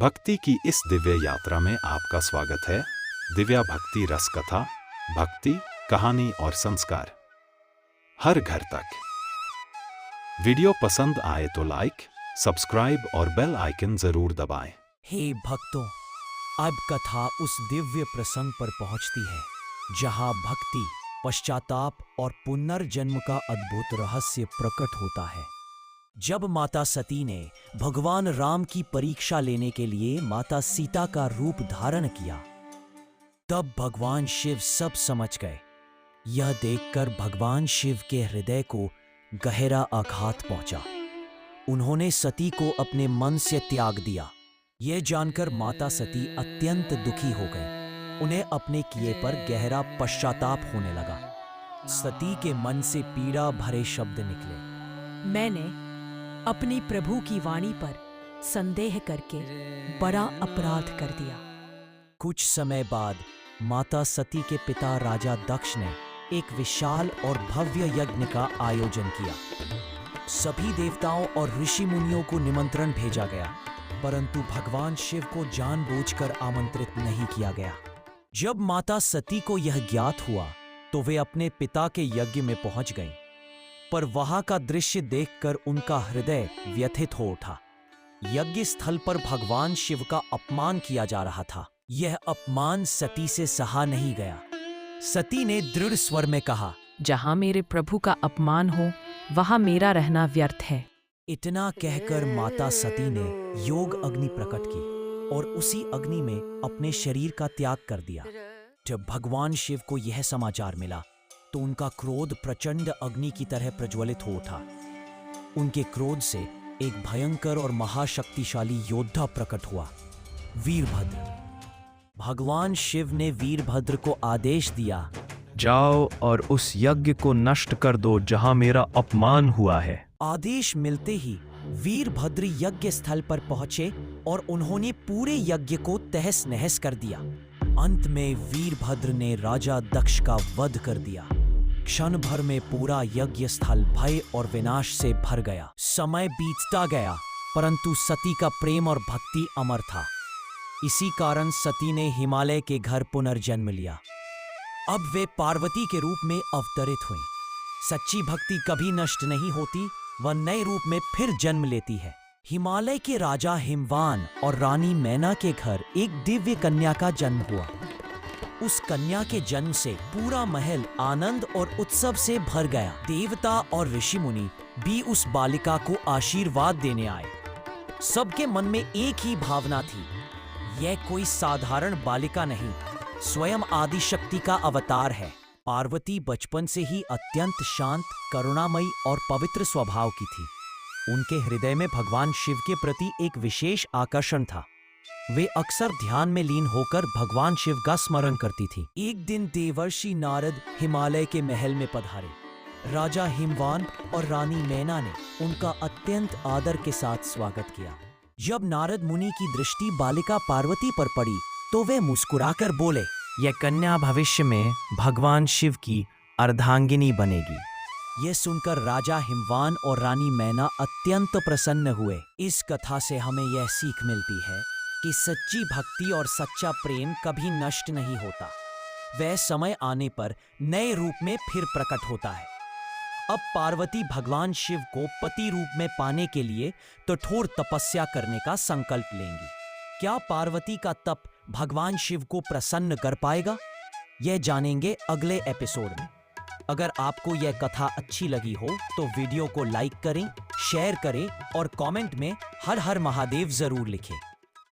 भक्ति की इस दिव्य यात्रा में आपका स्वागत है। दिव्या भक्ति रस कथा, भक्ति, कहानी और संस्कार हर घर तक। वीडियो पसंद आए तो लाइक, सब्सक्राइब और बेल आइकन जरूर दबाएं। हे भक्तों, अब कथा उस दिव्य प्रसंग पर पहुंचती है जहां भक्ति, पश्चाताप और पुनर्जन्म का अद्भुत रहस्य प्रकट होता है। जब माता सती ने भगवान राम की परीक्षा लेने के लिए माता सीता का रूप धारण किया, तब भगवान शिव सब समझ गए। यह देखकर भगवान शिव के हृदय को गहरा आघात पहुंचा। उन्होंने सती को अपने मन से त्याग दिया। यह जानकर माता सती अत्यंत दुखी हो गई। उन्हें अपने किए पर गहरा पश्चाताप होने लगा। सती के मन से पीड़ा भरे शब्द निकले। मैंने अपनी प्रभु की वाणी पर संदेह करके बड़ा अपराध कर दिया। कुछ समय बाद माता सती के पिता राजा दक्ष ने एक विशाल और भव्य यज्ञ का आयोजन किया। सभी देवताओं और ऋषि मुनियों को निमंत्रण भेजा गया, परंतु भगवान शिव को जानबूझकर आमंत्रित नहीं किया गया। जब माता सती को यह ज्ञात हुआ तो वे अपने पिता के यज्ञ में पहुंच गईं, पर वहां का दृश्य देखकर उनका हृदय व्यथित हो उठा। यज्ञ स्थल पर भगवान शिव का अपमान किया जा रहा था। यह अपमान सती से सहा नहीं गया। सती ने दृढ़ स्वर में कहा, जहां मेरे प्रभु का अपमान हो, वहां मेरा रहना व्यर्थ है। इतना कहकर माता सती ने योग अग्नि प्रकट की और उसी अग्नि में अपने शरीर का त्याग कर दिया। जब भगवान शिव को यह समाचार मिला तो उनका क्रोध प्रचंड अग्नि की तरह प्रज्वलित हो उठा। उनके क्रोध से एक भयंकर और महाशक्तिशाली योद्धा प्रकट हुआ, वीरभद्र। भगवान शिव ने वीरभद्र को आदेश दिया, जाओ और उस यज्ञ को नष्ट कर दो जहां मेरा अपमान हुआ है। आदेश मिलते ही वीरभद्र यज्ञ स्थल पर पहुंचे और उन्होंने पूरे यज्ञ को तहस नहस कर दिया। अंत में वीरभद्र ने राजा दक्ष का वध कर दिया। क्षण भर में पूरा यज्ञ स्थल भय और विनाश से भर गया। समय बीतता गया, परंतु सती का प्रेम और भक्ति अमर था। इसी कारण सती ने हिमालय के घर पुनर्जन्म लिया। अब वे पार्वती के रूप में अवतरित हुईं। सच्ची भक्ति कभी नष्ट नहीं होती, वह नए रूप में फिर जन्म लेती है। हिमालय के राजा हिमवान और रानी मैना के घर एक दिव्य कन्या का जन्म हुआ। उस कन्या के जन्म से पूरा महल आनंद और उत्सव से भर गया। देवता और ऋषि मुनि भी उस बालिका को आशीर्वाद देने आए। सबके मन में एक ही भावना थी, यह कोई साधारण बालिका नहीं, स्वयं आदि शक्ति का अवतार है। पार्वती बचपन से ही अत्यंत शांत, करुणामयी और पवित्र स्वभाव की थी। उनके हृदय में भगवान शिव के प्रति एक विशेष आकर्षण था। वे अक्सर ध्यान में लीन होकर भगवान शिव का स्मरण करती थी। एक दिन देवर्षि नारद हिमालय के महल में पधारे। राजा हिमवान और रानी मैना ने उनका अत्यंत आदर के साथ स्वागत किया। जब नारद मुनि की दृष्टि बालिका पार्वती पर पड़ी तो वे मुस्कुराकर बोले, यह कन्या भविष्य में भगवान शिव की अर्धांगिनी बनेगी। यह सुनकर राजा हिमवान और रानी मैना अत्यंत प्रसन्न हुए। इस कथा से हमें यह सीख मिलती है कि सच्ची भक्ति और सच्चा प्रेम कभी नष्ट नहीं होता। वह समय आने पर नए रूप में फिर प्रकट होता है। अब पार्वती भगवान शिव को पति रूप में पाने के लिए कठोर तपस्या करने का संकल्प लेंगी। क्या पार्वती का तप भगवान शिव को प्रसन्न कर पाएगा? यह जानेंगे अगले एपिसोड में। अगर आपको यह कथा अच्छी लगी हो तो वीडियो को लाइक करें, शेयर करें और कमेंट में हर हर महादेव जरूर लिखें।